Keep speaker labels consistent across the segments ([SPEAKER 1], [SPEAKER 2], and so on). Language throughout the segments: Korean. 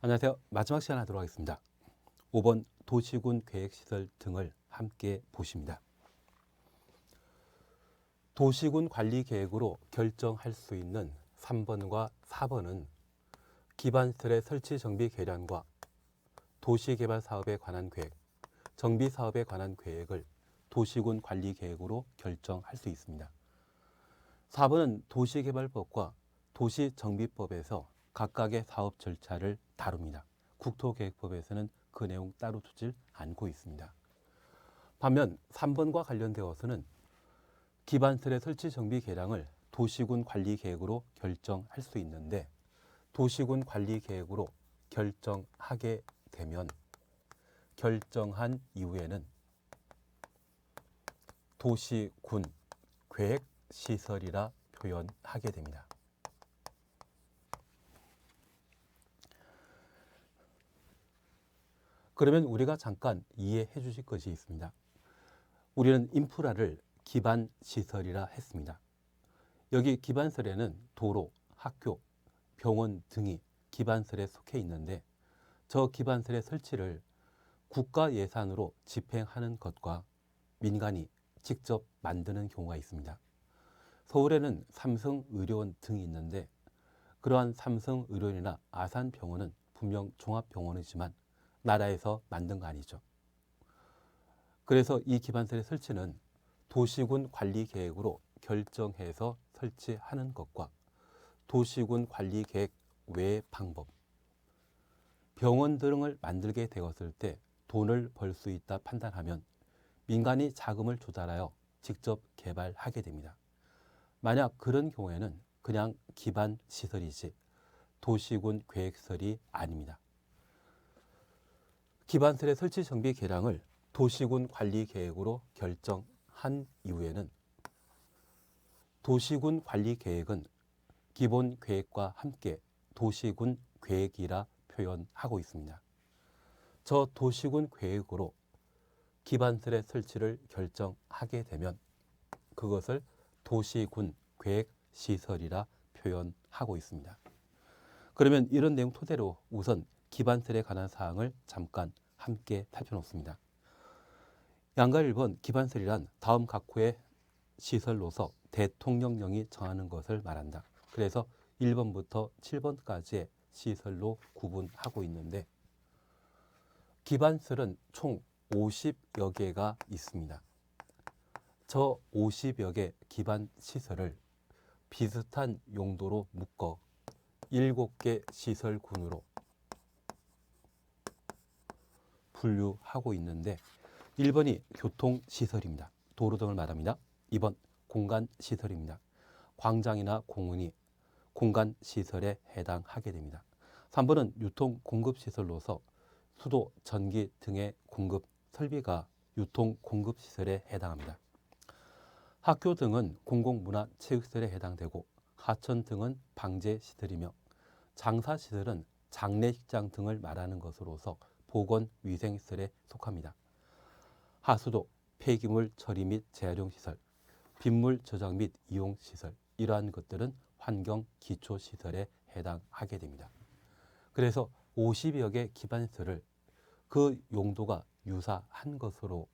[SPEAKER 1] 안녕하세요. 마지막 시간 하도록 하겠습니다. 5번 도시군 계획시설 등을 함께 보십니다. 도시군 관리계획으로 결정할 수 있는 3번과 4번은 기반시설의 설치 정비 계량과 도시개발 사업에 관한 계획, 정비 사업에 관한 계획을 도시군 관리계획으로 결정할 수 있습니다. 4번은 도시개발법과 도시정비법에서 각각의 사업 절차를 다룹니다. 국토계획법에서는 그 내용 따로 두질 않고 있습니다. 반면 3번과 관련되어서는 기반시설의 설치 정비 계량을 도시군 관리계획으로 결정할 수 있는데 도시군 관리계획으로 결정하게 되면 결정한 이후에는 도시군 계획시설이라 표현하게 됩니다. 그러면 우리가 잠깐 이해해 주실 것이 있습니다. 우리는 인프라를 기반시설이라 했습니다. 여기 기반시설에는 도로, 학교, 병원 등이 기반시설에 속해 있는데 저 기반시설의 설치를 국가 예산으로 집행하는 것과 민간이 직접 만드는 경우가 있습니다. 서울에는 삼성의료원 등이 있는데 그러한 삼성의료원이나 아산병원은 분명 종합병원이지만 나라에서 만든 거 아니죠. 그래서 이 기반시설의 설치는 도시군 관리계획으로 결정해서 설치하는 것과 도시군 관리계획 외의 방법, 병원 등을 만들게 되었을 때 돈을 벌 수 있다 판단하면 민간이 자금을 조달하여 직접 개발하게 됩니다. 만약 그런 경우에는 그냥 기반시설이지 도시군 계획시설이 아닙니다. 기반시설의 설치 정비 계량을 도시군 관리계획으로 결정한 이후에는 도시군 관리계획은 기본 계획과 함께 도시군 계획이라 표현하고 있습니다. 저 도시군 계획으로 기반시설의 설치를 결정하게 되면 그것을 도시군 계획시설이라 표현하고 있습니다. 그러면 이런 내용 토대로 우선 기반시설에 관한 사항을 잠깐 함께 살펴놓습니다. 양가 1번 기반시설이란 다음 각호의 시설로서 대통령령이 정하는 것을 말한다. 그래서 1번부터 7번까지의 시설로 구분하고 있는데 기반시설은 총 50여 개가 있습니다. 저 50여 개 기반시설을 비슷한 용도로 묶어 7개 시설군으로 분류하고 있는데 1번이 교통시설입니다. 도로 등을 말합니다. 2번 공간시설입니다. 광장이나 공원이 공간시설에 해당하게 됩니다. 3번은 유통공급시설로서 수도, 전기 등의 공급 설비가 유통공급시설에 해당합니다. 학교 등은 공공문화체육시설에 해당되고 하천 등은 방제시설이며 장사시설은 장례식장 등을 말하는 것으로서 보건위생시설에 속합니다. 하수도, 폐기물 처리 및 재활용시설, 빗물 저장 및 이용시설 이러한 것들은 환경기초시설에 해당하게 됩니다. 그래서 50여 개 기반시설을 그 용도가 유사한 것으로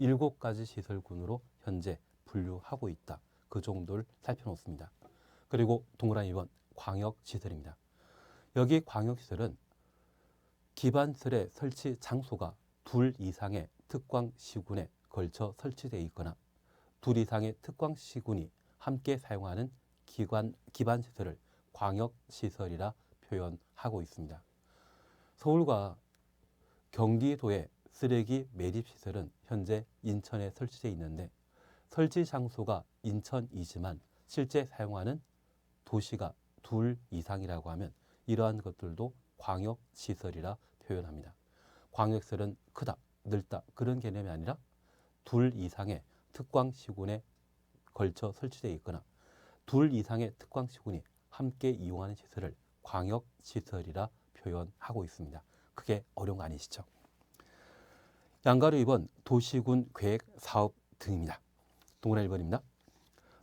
[SPEAKER 1] 7가지 시설군으로 현재 분류하고 있다. 그 정도를 살펴놓습니다. 그리고 동그라미 2번 광역시설입니다. 여기 광역시설은 기반시설의 설치 장소가 2 이상의 특광시군에 걸쳐 설치되어 있거나 2 이상의 특광시군이 함께 사용하는 기반시설을 광역시설이라 표현하고 있습니다. 서울과 경기도의 쓰레기 매립시설은 현재 인천에 설치되어 있는데 설치 장소가 인천이지만 실제 사용하는 도시가 2 이상이라고 하면 이러한 것들도 광역시설이라 표현합니다. 광역시설은 크다, 넓다 그런 개념이 아니라 2 이상의 특광시군에 걸쳐 설치되어 있거나 2 이상의 특광시군이 함께 이용하는 시설을 광역시설이라 표현하고 있습니다. 그게 어려운 거 아니시죠? 양가로 2번 도시군 계획 사업 등입니다. 동그라미 1번입니다.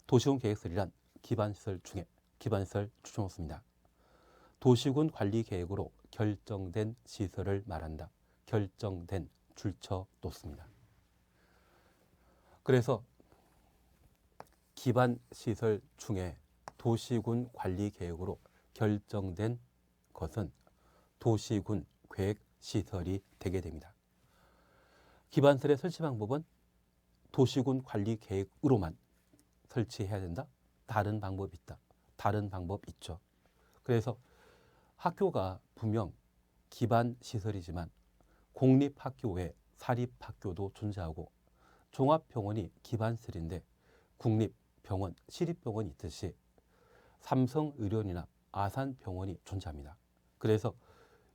[SPEAKER 1] 도시군 계획시설이란 기반시설 중에 기반시설 추천없습니다. 도시군 관리 계획으로 결정된 시설을 말한다. 결정된 줄쳐 놓습니다. 그래서 기반 시설 중에 도시군 관리 계획으로 결정된 것은 도시군 계획 시설이 되게 됩니다. 기반설의 설치 방법은 도시군 관리 계획으로만 설치해야 된다? 다른 방법이 있다. 다른 방법 있죠. 그래서 학교가 분명 기반 시설이지만 공립학교 외 사립학교도 존재하고 종합병원이 기반시설인데 국립병원, 시립병원이 있듯이 삼성의료원이나 아산병원이 존재합니다. 그래서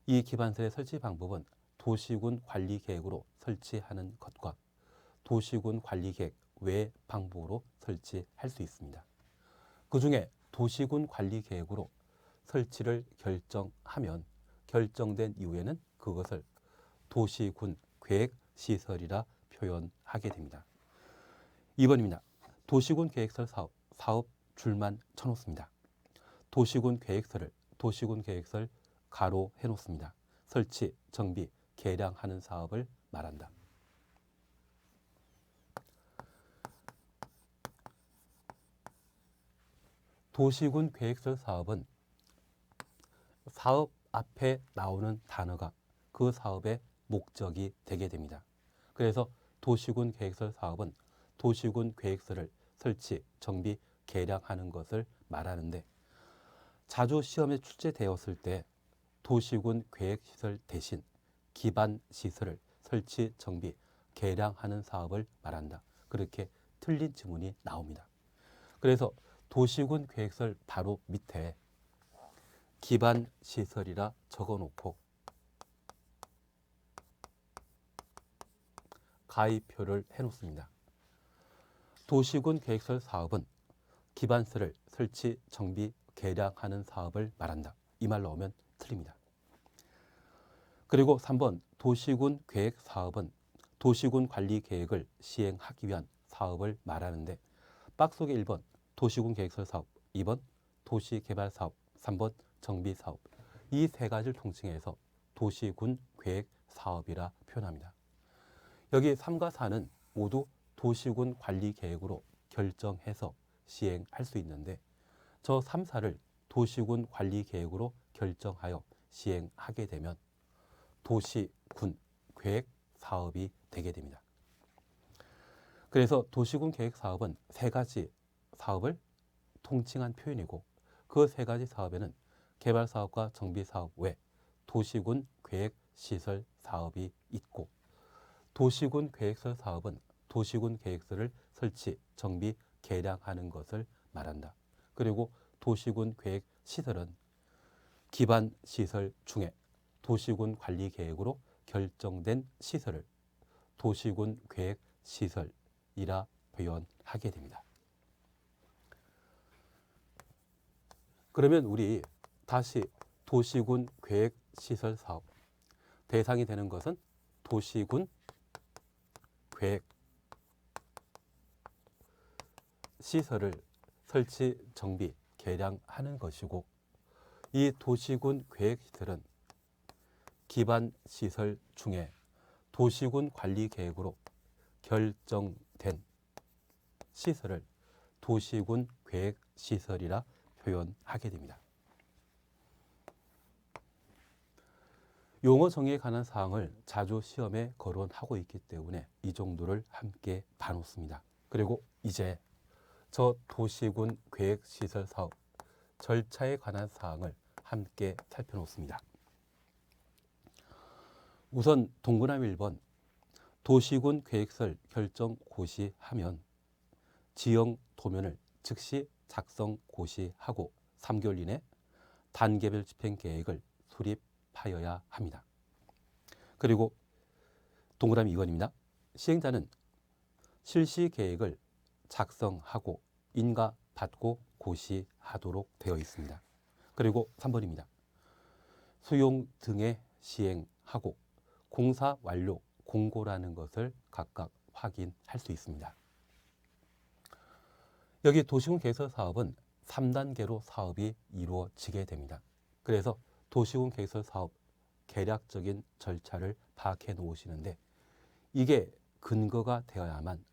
[SPEAKER 1] 이 기반시설의 설치 방법은 도시군 관리계획으로 설치하는 것과 도시군 관리계획 외 방법으로 설치할 수 있습니다. 그 중에 도시군 관리계획으로 설치를 결정하면 결정된 이후에는 그것을 도시군 계획시설이라 표현하게 됩니다. 2번입니다. 도시군 계획설 사업 줄만 쳐놓습니다. 도시군 계획설 가로 해놓습니다. 설치, 정비, 개량하는 사업을 말한다. 도시군 계획설 사업은 사업 앞에 나오는 단어가 그 사업의 목적이 되게 됩니다. 그래서 도시군 계획설 사업은 도시군 계획설을 설치, 정비, 개량하는 것을 말하는데 자주 시험에 출제되었을 때 도시군 계획시설 대신 기반시설을 설치, 정비, 개량하는 사업을 말한다. 그렇게 틀린 지문이 나옵니다. 그래서 도시군 계획설 바로 밑에 기반시설이라 적어놓고 가위표를 해놓습니다. 도시군 계획설 사업은 기반시설을 설치, 정비, 개량하는 사업을 말한다. 이 말 나오면 틀립니다. 그리고 3번 도시군 계획 사업은 도시군 관리 계획을 시행하기 위한 사업을 말하는데 박스 속에 1번 도시군 계획설 사업, 2번 도시개발 사업, 3번 정비 사업 이 세 가지를 통칭해서 도시군 계획 사업이라 표현합니다. 여기 3과 4는 모두 도시군 관리 계획으로 결정해서 시행할 수 있는데 저 3, 4를 도시군 관리 계획으로 결정하여 시행하게 되면 도시군 계획 사업이 되게 됩니다. 그래서 도시군 계획 사업은 세 가지 사업을 통칭한 표현이고 그 세 가지 사업에는 개발 사업과 정비 사업 외 도시군 계획 시설 사업이 있고 도시군 계획설 사업은 도시군 계획설을 설치, 정비, 개량하는 것을 말한다. 그리고 도시군 계획 시설은 기반 시설 중에 도시군 관리 계획으로 결정된 시설을 도시군 계획 시설이라 표현하게 됩니다. 그러면 우리 다시 도시군 계획 시설 사업 대상이 되는 것은 도시군 계획 시설을 설치, 정비, 개량하는 것이고 이 도시군 계획시설은 기반 시설 중에 도시군 관리 계획으로 결정된 시설을 도시군 계획 시설이라 표현하게 됩니다. 용어 정의에 관한 사항을 자주 시험에 거론하고 있기 때문에 이 정도를 함께 봐놓습니다. 그리고 이제 저 도시군 계획시설 사업 절차에 관한 사항을 함께 살펴놓습니다. 우선 동그라미 1번 도시군 계획설 결정 고시하면 지형 도면을 즉시 작성 고시하고 3개월 이내 단계별 집행 계획을 수립하여야 합니다. 그리고 동그라미 2번입니다. 시행자는 실시 계획을 작성하고 인가받고 고시하도록 되어 있습니다. 그리고 3번입니다. 수용 등의 시행하고 공사 완료 공고라는 것을 각각 확인할 수 있습니다. 여기 도시군 계획설 사업은 3단계로 사업이 이루어지게 됩니다. 그래서 도시군 계획설 사업 계략적인 절차를 파악해 놓으시는데 이게 근거가 되어야만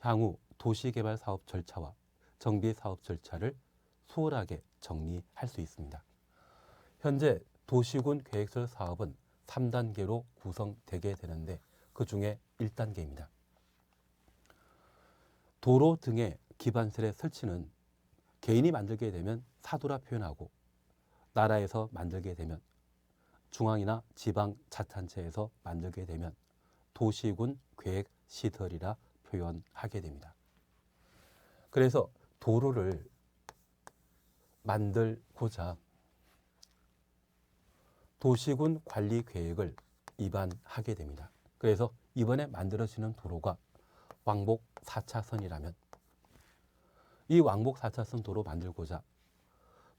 [SPEAKER 1] 향후 도시개발 사업 절차와 정비 사업 절차를 수월하게 정리할 수 있습니다. 현재 도시군 계획설 사업은 3단계로 구성되게 되는데 그 중에 1단계입니다. 도로 등의 기반설의 설치는 개인이 만들게 되면 사도라 표현하고 나라에서 만들게 되면 중앙이나 지방 자치단체에서 만들게 되면 도시군 계획 시설이라 표현하게 됩니다. 그래서 도로를 만들고자 도시군 관리 계획을 입안하게 됩니다. 그래서 이번에 만들어지는 도로가 왕복 4차선이라면 이 왕복 4차선 도로 만들고자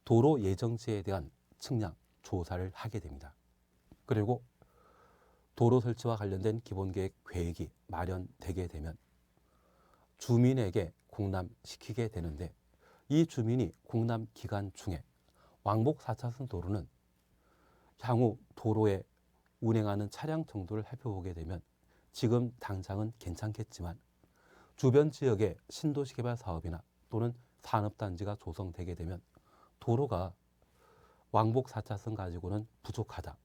[SPEAKER 1] 도로 예정지에 대한 측량, 조사를 하게 됩니다. 그리고 도로 설치와 관련된 기본계획 계획이 마련되게 되면 주민에게 공람시키게 되는데 이 주민이 공람 기간 중에 왕복 4차선 도로는 향후 도로에 운행하는 차량 정도를 살펴보게 되면 지금 당장은 괜찮겠지만 주변 지역의 신도시 개발 사업이나 또는 산업단지가 조성되게 되면 도로가 왕복 4차선 가지고는 부족하다.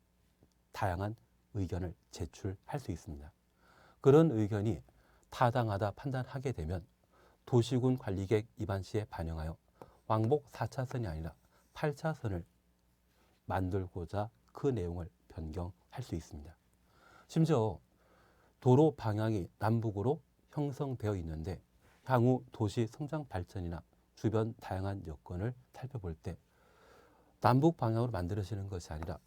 [SPEAKER 1] 다양한 의견을 제출할 수 있습니다. 그런 의견이 타당하다 판단하게 되면 도시군 관리계획 입안 시에 반영하여 왕복 4차선이 아니라 8차선을 만들고자 그 내용을 변경할 수 있습니다. 심지어 도로 방향이 남북으로 형성되어 있는데 향후 도시 성장 발전이나 주변 다양한 여건을 살펴볼 때 남북 방향으로 만들어지는 것이 아니라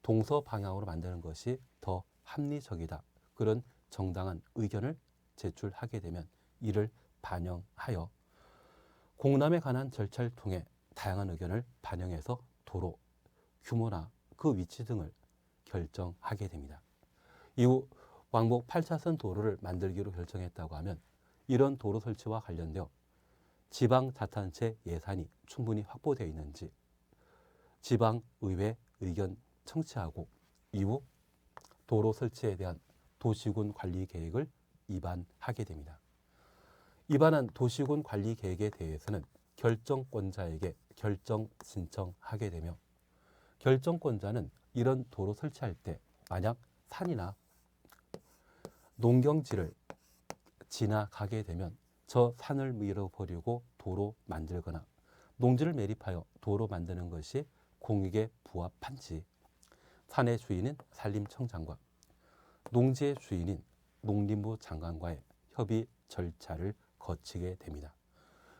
[SPEAKER 1] 동서 방향으로 만드는 것이 더 합리적이다. 그런 정당한 의견을 제출하게 되면 이를 반영하여 공람에 관한 절차를 통해 다양한 의견을 반영해서 도로 규모나 그 위치 등을 결정하게 됩니다. 이후 왕복 8차선 도로를 만들기로 결정했다고 하면 이런 도로 설치와 관련되어 지방자치단체 예산이 충분히 확보되어 있는지 지방의회 의견 청취하고 이후 도로 설치에 대한 도시군 관리 계획을 입안하게 됩니다. 입안한 도시군 관리 계획에 대해서는 결정권자에게 결정 신청하게 되며 결정권자는 이런 도로 설치할 때 만약 산이나 농경지를 지나가게 되면 저 산을 밀어버리고 도로 만들거나 농지를 매립하여 도로 만드는 것이 공익에 부합한지 산의 주인인 산림청장과 농지의 주인인 농림부 장관과의 협의 절차를 거치게 됩니다.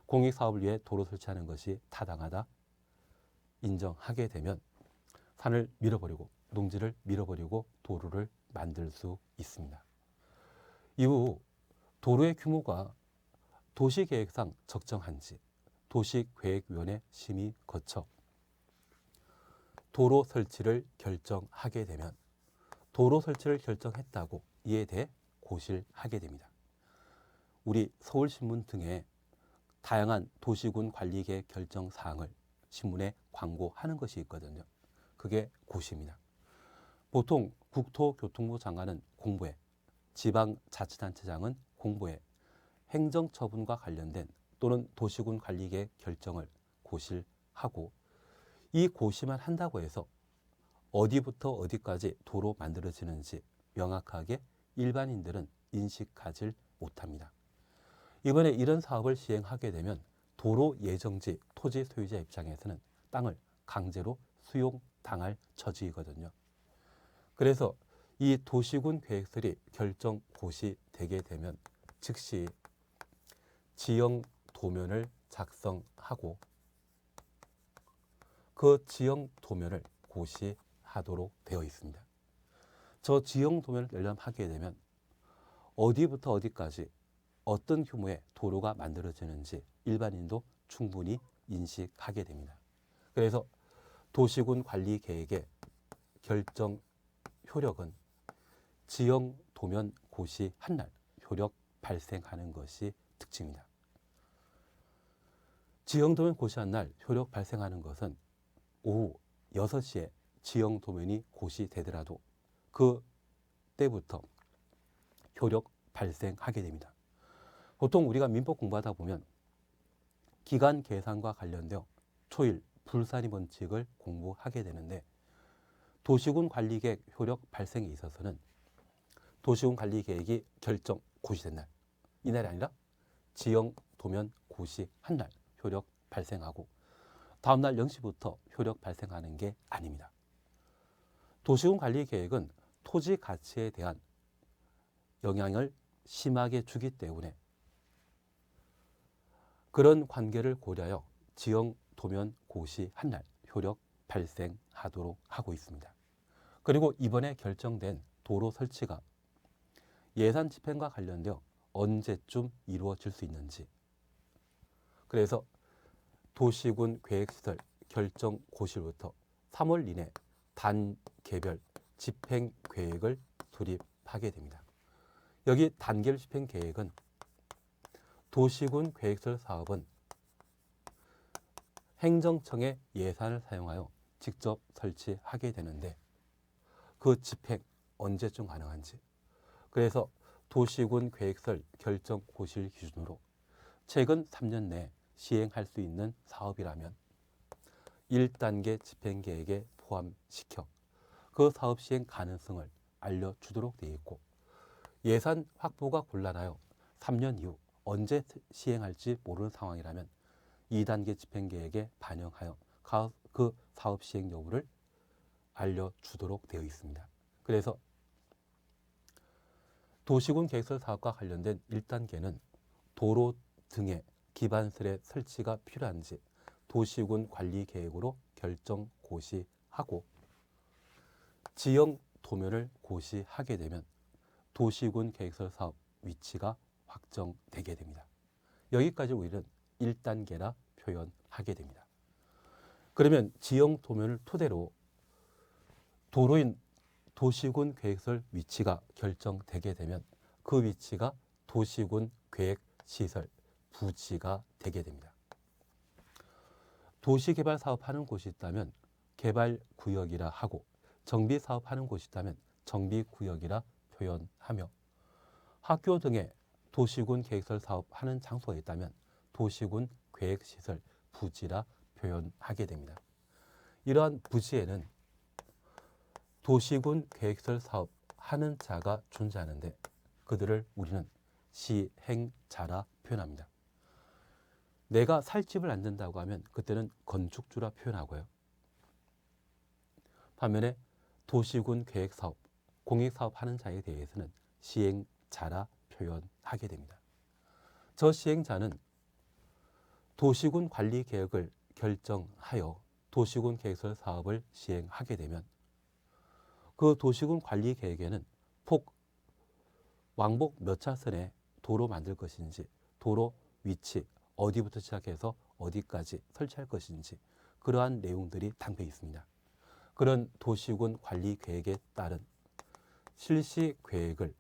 [SPEAKER 1] 공익사업을 위해 도로 설치하는 것이 타당하다 인정하게 되면 산을 밀어버리고 농지를 밀어버리고 도로를 만들 수 있습니다. 이후 도로의 규모가 도시계획상 적정한지 도시계획위원회 심의 거쳐 도로 설치를 결정하게 되면 도로 설치를 결정했다고 이에 대해 고실하게 됩니다. 우리 서울신문 등의 다양한 도시군 관리계획 결정 사항을 신문에 광고하는 것이 있거든요. 그게 고시입니다. 보통 국토교통부 장관은 공보에, 지방자치단체장은 공보에 행정처분과 관련된 또는 도시군 관리계획 결정을 고실하고 이 고시만 한다고 해서 어디부터 어디까지 도로 만들어지는지 명확하게 일반인들은 인식하지 못합니다. 이번에 이런 사업을 시행하게 되면 도로 예정지 토지 소유자 입장에서는 땅을 강제로 수용당할 처지이거든요. 그래서 이 도시군 계획설이 결정 고시되게 되면 즉시 지형 도면을 작성하고 그 지형 도면을 고시하도록 되어 있습니다. 저 지형 도면을 열람하게 되면 어디부터 어디까지 어떤 규모의 도로가 만들어지는지 일반인도 충분히 인식하게 됩니다. 그래서 도시군 관리 계획의 결정 효력은 지형 도면 고시한 날 효력 발생하는 것이 특징입니다. 지형 도면 고시한 날 효력 발생하는 것은 오후 6시에 지형 도면이 고시되더라도 그 때부터 효력 발생하게 됩니다. 보통 우리가 민법 공부하다 보면 기간 계산과 관련되어 초일, 불사리 원칙을 공부하게 되는데 도시군 관리계획 효력 발생에 있어서는 도시군 관리계획이 결정 고시된 날, 이날이 아니라 지형 도면 고시한 날 효력 발생하고 다음 날 0시부터 효력 발생하는 게 아닙니다. 도시군 관리계획은 토지 가치에 대한 영향을 심하게 주기 때문에 그런 관계를 고려하여 지형 도면 고시한 날 효력 발생하도록 하고 있습니다. 그리고 이번에 결정된 도로 설치가 예산 집행과 관련되어 언제쯤 이루어질 수 있는지, 그래서 도시군 계획시설 결정 고시로부터 3월 이내 단계별 집행 계획을 수립하게 됩니다. 여기 단계별 집행 계획은 도시군 계획시설 사업은 행정청의 예산을 사용하여 직접 설치하게 되는데 그 집행 언제쯤 가능한지, 그래서 도시군 계획설 결정 고시를 기준으로 최근 3년 내에 시행할 수 있는 사업이라면 1단계 집행계획에 포함시켜 그 사업 시행 가능성을 알려주도록 되어 있고, 예산 확보가 곤란하여 3년 이후 언제 시행할지 모르는 상황이라면 2단계 집행계획에 반영하여 그 사업 시행 여부를 알려주도록 되어 있습니다. 그래서 도시군 계획설 사업과 관련된 1단계는 도로 등의 기반설의 설치가 필요한지 도시군 관리계획으로 결정 고시하고 지형 도면을 고시하게 되면 도시군 계획설 사업 위치가 확정되게 됩니다. 여기까지 우리는 1단계라 표현하게 됩니다. 그러면 지형 도면을 토대로 도로인 도시군 계획설 위치가 결정되게 되면 그 위치가 도시군 계획시설 부지가 되게 됩니다. 도시개발 사업하는 곳이 있다면 개발구역이라 하고 정비사업하는 곳이 있다면 정비구역이라 표현하며 학교 등의 도시군 계획설 사업하는 장소가 있다면 도시군 계획시설 부지라 표현하게 됩니다. 이러한 부지에는 도시군 계획설 사업 하는 자가 존재하는데 그들을 우리는 시행자라 표현합니다. 내가 살 집을 안 된다고 하면 그때는 건축주라 표현하고요. 반면에 도시군 계획사업, 공익사업 하는 자에 대해서는 시행자라 표현하게 됩니다. 저 시행자는 도시군 관리 계획을 결정하여 도시군 계획설 사업을 시행하게 되면 그 도시군 관리 계획에는 왕복 몇 차선에 도로 만들 것인지, 도로 위치 어디부터 시작해서 어디까지 설치할 것인지 그러한 내용들이 담겨 있습니다. 그런 도시군 관리 계획에 따른 실시 계획을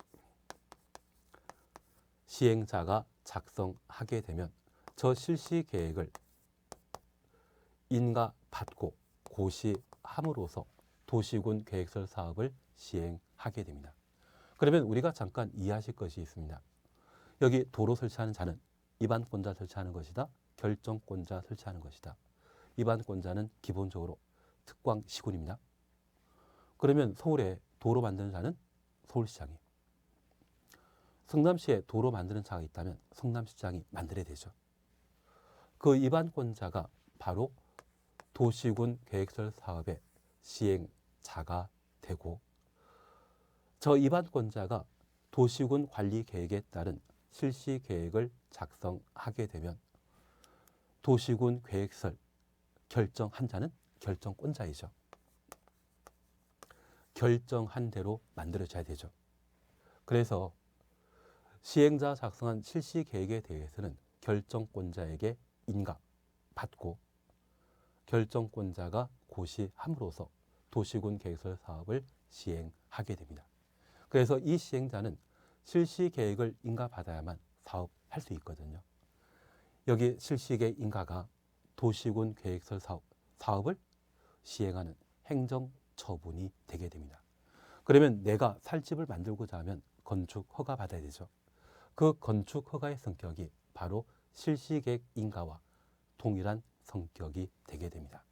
[SPEAKER 1] 시행자가 작성하게 되면 저 실시 계획을 인가받고 고시함으로써 도시군 계획설 사업을 시행하게 됩니다. 그러면 우리가 잠깐 이해하실 것이 있습니다. 여기 도로 설치하는 자는 입안권자 설치하는 것이다, 결정권자 설치하는 것이다. 입안권자는 기본적으로 특광시군입니다. 그러면 서울에 도로 만드는 자는 서울시장이, 성남시에 도로 만드는 자가 있다면 성남시장이 만들어야 되죠. 그 입안권자가 바로 도시군 계획설 사업의 시행자가 되고 저 입안권자가 도시군 관리 계획에 따른 실시 계획을 작성하게 되면 도시군 계획설 결정한 자는 결정권자이죠. 결정한 대로 만들어져야 되죠. 그래서 시행자 작성한 실시 계획에 대해서는 결정권자에게 인가받고 결정권자가 고시함으로써 도시군 계획설 사업을 시행하게 됩니다. 그래서 이 시행자는 실시 계획을 인가받아야만 사업할 수 있거든요. 여기 실시계획 인가가 도시군 계획설 사업을 시행하는 행정 처분이 되게 됩니다. 그러면 내가 살 집을 만들고자 하면 건축 허가 받아야 되죠. 그 건축 허가의 성격이 바로 실시계획 인가와 동일한 성격이 되게 됩니다.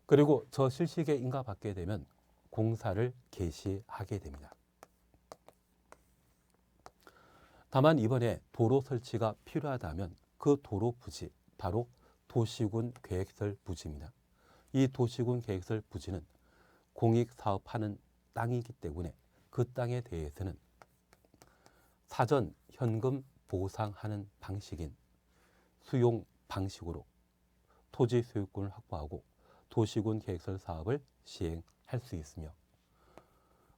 [SPEAKER 1] 그리고 저 실시계획 인가 받게 되면 공사를 개시하게 됩니다. 다만 이번에 도로 설치가 필요하다면 그 도로 부지, 바로 도시군 계획설 부지입니다. 이 도시군 계획설 부지는 공익사업하는 땅이기 때문에 그 땅에 대해서는 사전 현금 보상하는 방식인 수용 방식으로 토지 소유권을 확보하고 도시군 계획설 사업을 시행할 수 있으며,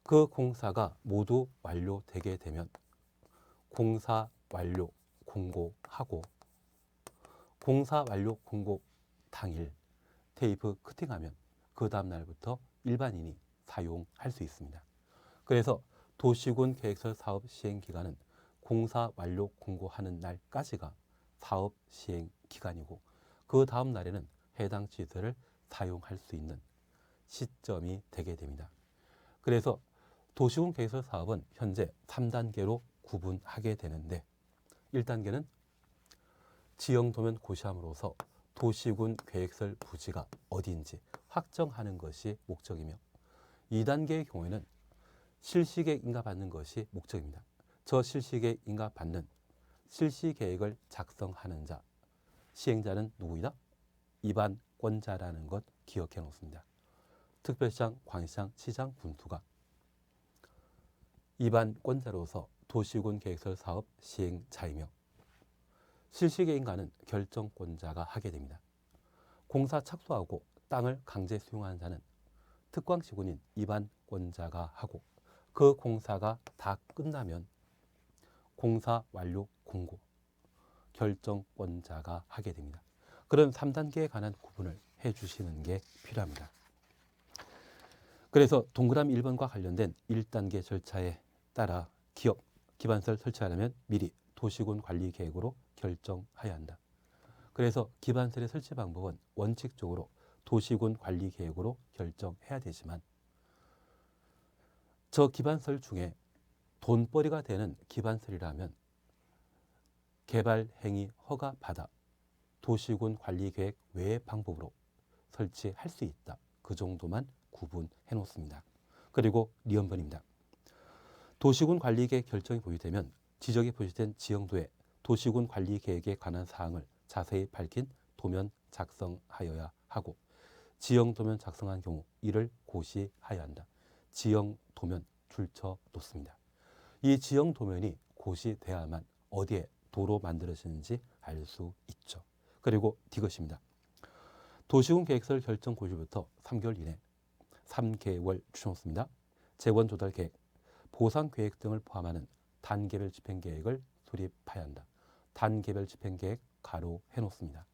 [SPEAKER 1] 그 공사가 모두 완료되게 되면 공사 완료 공고하고, 공사 완료 공고 당일 테이프 커팅하면 그 다음 날부터 일반인이 사용할 수 있습니다. 그래서 도시군 계획설 사업 시행 기간은 공사 완료 공고하는 날까지가 사업 시행 기간이고, 그 다음 날에는 해당 시설을 사용할 수 있는 시점이 되게 됩니다. 그래서 도시군 계획설 사업은 현재 3단계로 구분하게 되는데, 1단계는 지형도면 고시함으로써 도시군 계획설 부지가 어디인지 확정하는 것이 목적이며, 2단계의 경우에는 실시계획 인가 받는 것이 목적입니다. 저 실시계획 인가 받는 실시계획을 작성하는 자, 시행자는 누구이다? 입안권자라는 것 기억해 놓습니다. 특별시장, 광시장, 시장, 군수가 입안권자로서 도시군 계획설 사업 시행자이며, 실시계획 인가는 결정권자가 하게 됩니다. 공사 착수하고 땅을 강제 수용하는 자는 특광시군인 입안권자가 하고, 그 공사가 다 끝나면 공사 완료 공고 결정권자가 하게 됩니다. 그런 3단계에 관한 구분을 해주시는 게 필요합니다. 그래서 동그라미 1번과 관련된 1단계 절차에 따라 기업, 기반시설 설치하려면 미리 도시군 관리 계획으로 결정해야 한다. 그래서 기반시설의 설치 방법은 원칙적으로 도시군 관리 계획으로 결정해야 되지만, 저 기반시설 중에 돈벌이가 되는 기반시설이라면 개발 행위 허가 받아 도시군 관리 계획 외의 방법으로 설치할 수 있다. 그 정도만 구분해 놓습니다. 그리고 리언번입니다. 도시군 관리 계획 결정이 보유되면 지적이 표시된 지형도에 도시군 관리 계획에 관한 사항을 자세히 밝힌 도면 작성하여야 하고, 지형 도면 작성한 경우 이를 고시하여야 한다. 지형 도면 줄쳐 놓습니다. 이 지형 도면이 고시돼야만 어디에 도로 만들어지는지 알 수 있죠. 그리고 D것입니다. 도시군 계획설 결정 고시부터 3개월 이내 3개월 추천습니다. 재원 조달 계획, 보상 계획 등을 포함하는 단계별 집행 계획을 수립해야 한다. 단계별 집행 계획 가로 해놓습니다.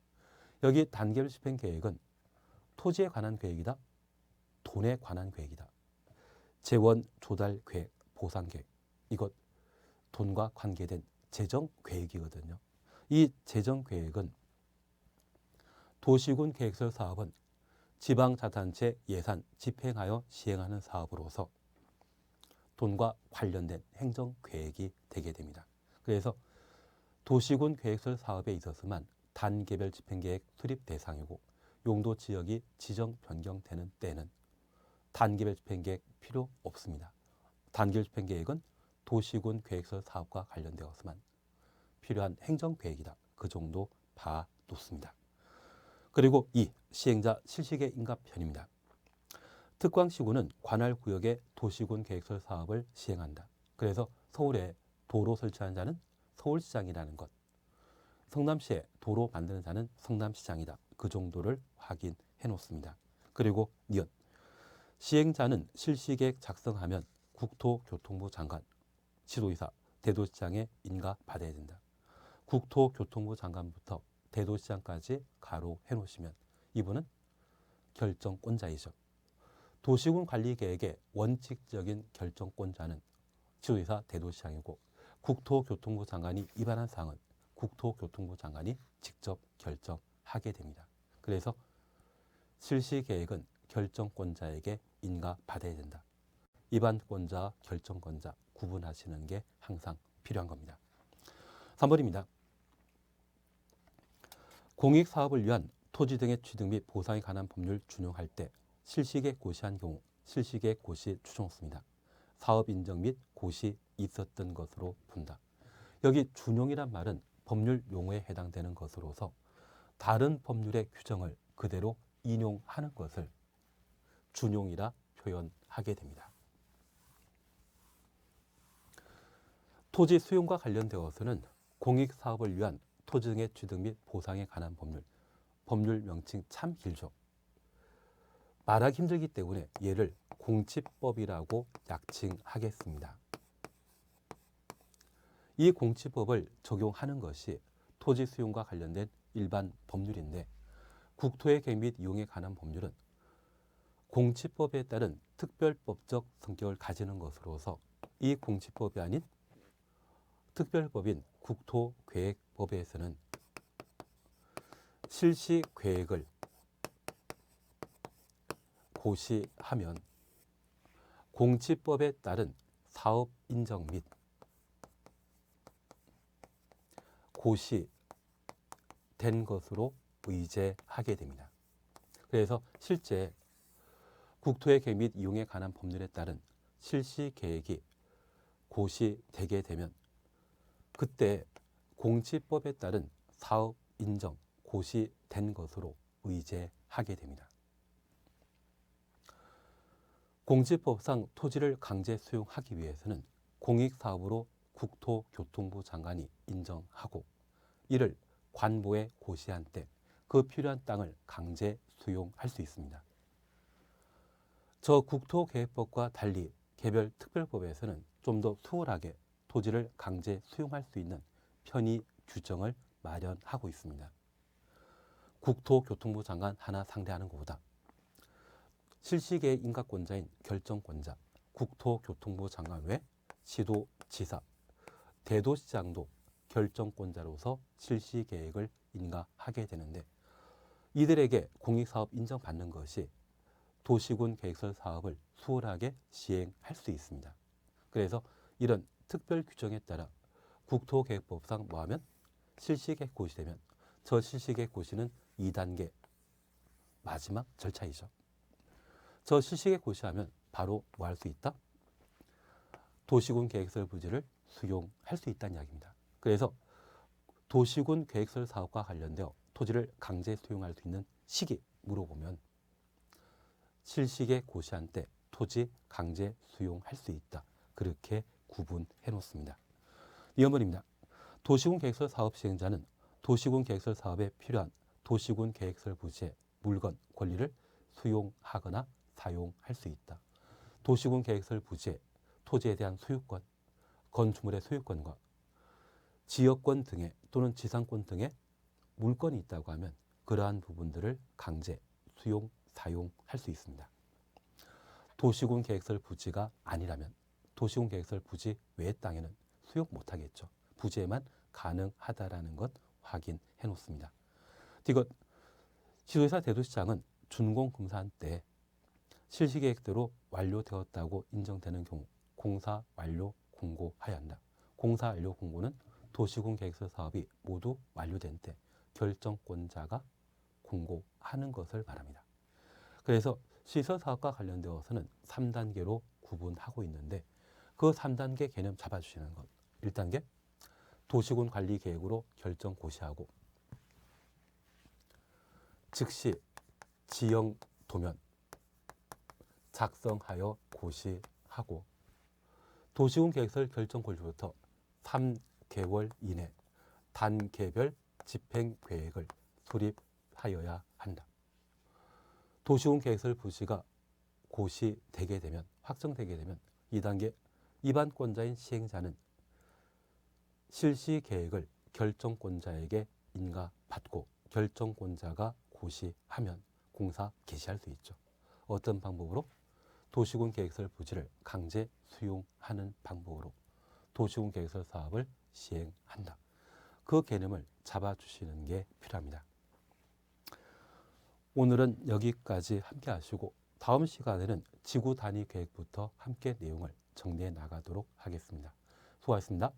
[SPEAKER 1] 여기 단계별 집행 계획은 토지에 관한 계획이다, 돈에 관한 계획이다. 재원 조달 계획, 보상 계획, 이것 돈과 관계된 재정 계획이거든요. 이 재정 계획은 도시군 계획설 사업은 지방자치단체 예산 집행하여 시행하는 사업으로서 돈과 관련된 행정 계획이 되게 됩니다. 그래서 도시군 계획설 사업에 있어서만 단계별 집행계획 수립 대상이고, 용도 지역이 지정 변경되는 때는 단계별 집행계획 필요 없습니다. 단계별 집행계획은 도시군 계획설 사업과 관련되어서만 필요한 행정계획이다. 그 정도 봐놓습니다. 그리고 2. 시행자 실시계획 인가편입니다. 특광시군은 관할 구역의 도시군 계획설 사업을 시행한다. 그래서 서울에 도로 설치하는 자는 서울시장이라는 것, 성남시에 도로 만드는 자는 성남시장이다. 그 정도를 확인해 놓습니다. 그리고 니은, 시행자는 실시계획 작성하면 국토교통부 장관, 시도의사, 대도시장에 인가받아야 된다. 국토교통부 장관부터 대도시장까지 가로 해놓으시면 이분은 결정권자이죠. 도시군 관리계획의 원칙적인 결정권자는 시도의사, 대도시장이고, 국토교통부 장관이 위반한 사항은 국토교통부 장관이 직접 결정하게 됩니다. 그래서 실시계획은 결정권자에게 인가받아야 된다. 입안권자와 결정권자 구분하시는 게 항상 필요한 겁니다. 3번입니다. 공익사업을 위한 토지 등의 취득 및 보상에 관한 법률 준용할 때 실시계획 고시한 경우 실시계획 고시 추정수입니다. 사업 인정 및 고시 있었던 것으로 본다. 여기 준용이란 말은 법률 용어에 해당되는 것으로서 다른 법률의 규정을 그대로 인용하는 것을 준용이라 표현하게 됩니다. 토지 수용과 관련되어서는 공익사업을 위한 토지 등의 취득 및 보상에 관한 법률 명칭 참 길죠. 말하기 힘들기 때문에 얘를 공치법이라고 약칭하겠습니다. 이 공치법을 적용하는 것이 토지 수용과 관련된 일반 법률인데 국토의 계획 및 이용에 관한 법률은 공치법에 따른 특별법적 성격을 가지는 것으로서 이 공치법이 아닌 특별법인 국토계획법에서는 실시계획을 고시하면 공치법에 따른 사업 인정 및 고시된 것으로 의제하게 됩니다. 그래서 실제 국토의 계획 및 이용에 관한 법률에 따른 실시계획이 고시되게 되면 그때 공치법에 따른 사업 인정, 고시된 것으로 의제하게 됩니다. 공치법상 토지를 강제 수용하기 위해서는 공익사업으로 국토교통부 장관이 인정하고 이를 관보에 고시한 때 그 필요한 땅을 강제 수용할 수 있습니다. 저 국토계획법과 달리 개별 특별법에서는 좀 더 수월하게 토지를 강제 수용할 수 있는 편의 규정을 마련하고 있습니다. 국토교통부 장관 하나 상대하는 것보다 실시계획 인가권자인 결정권자, 국토교통부 장관 외 시도지사, 대도시장도 결정권자로서 실시계획을 인가하게 되는데 이들에게 공익사업 인정받는 것이 도시군 계획설 사업을 수월하게 시행할 수 있습니다. 그래서 이런 특별 규정에 따라 국토계획법상 뭐하면 실시계획 고시되면 저 실시계획 고시는 2단계 마지막 절차이죠. 저 실시계획 고시하면 바로 뭐 할 수 있다? 도시군 계획설 부지를 수용할 수 있다는 이야기입니다. 그래서 도시군 계획설 사업과 관련되어 토지를 강제 수용할 수 있는 시기 물어보면 실시계획 고시한 때 토지 강제 수용할 수 있다. 그렇게 구분해 놓습니다. 2번입니다. 도시군 계획설 사업 시행자는 도시군 계획설 사업에 필요한 도시군 계획설 부지의 물건, 권리를 수용하거나 사용할 수 있다. 도시군 계획설 부지의 토지에 대한 소유권, 건축물의 소유권과 지역권 등의 또는 지상권 등의 물건이 있다고 하면 그러한 부분들을 강제 수용, 사용할 수 있습니다. 도시군 계획설 부지가 아니라면 도시군 계획설 부지 외의 땅에는 수용 못하겠죠. 부지에만 가능하다라는 것 확인해 놓습니다. 이것 시도지사 대도시장은 준공검사한 때 실시계획대로 완료되었다고 인정되는 경우 공사 완료 공고하여야 한다. 공사 완료 공고는 도시군 계획설 사업이 모두 완료된 때 결정권자가 공고하는 것을 말합니다. 그래서 시설사업과 관련되어서는 3단계로 구분하고 있는데 그 3단계 개념 잡아주시는 것. 1단계 도시군 관리계획으로 결정 고시하고 즉시 지형 도면 작성하여 고시하고 도시군 계획설 결정 고시부터 3개월 이내 단계별 집행계획을 수립하여야 한다. 도시군 계획설 부지가 고시되게 되면 확정되게 되면 2단계 입안권자인 시행자는 실시계획을 결정권자에게 인가받고 결정권자가 고시하면 공사 개시할 수 있죠. 어떤 방법으로? 도시군 계획설 부지를 강제 수용하는 방법으로 도시군 계획설 사업을 시행한다. 그 개념을 잡아주시는 게 필요합니다. 오늘은 여기까지 함께 하시고 다음 시간에는 지구 단위 계획부터 함께 내용을 정리해 나가도록 하겠습니다. 수고하셨습니다.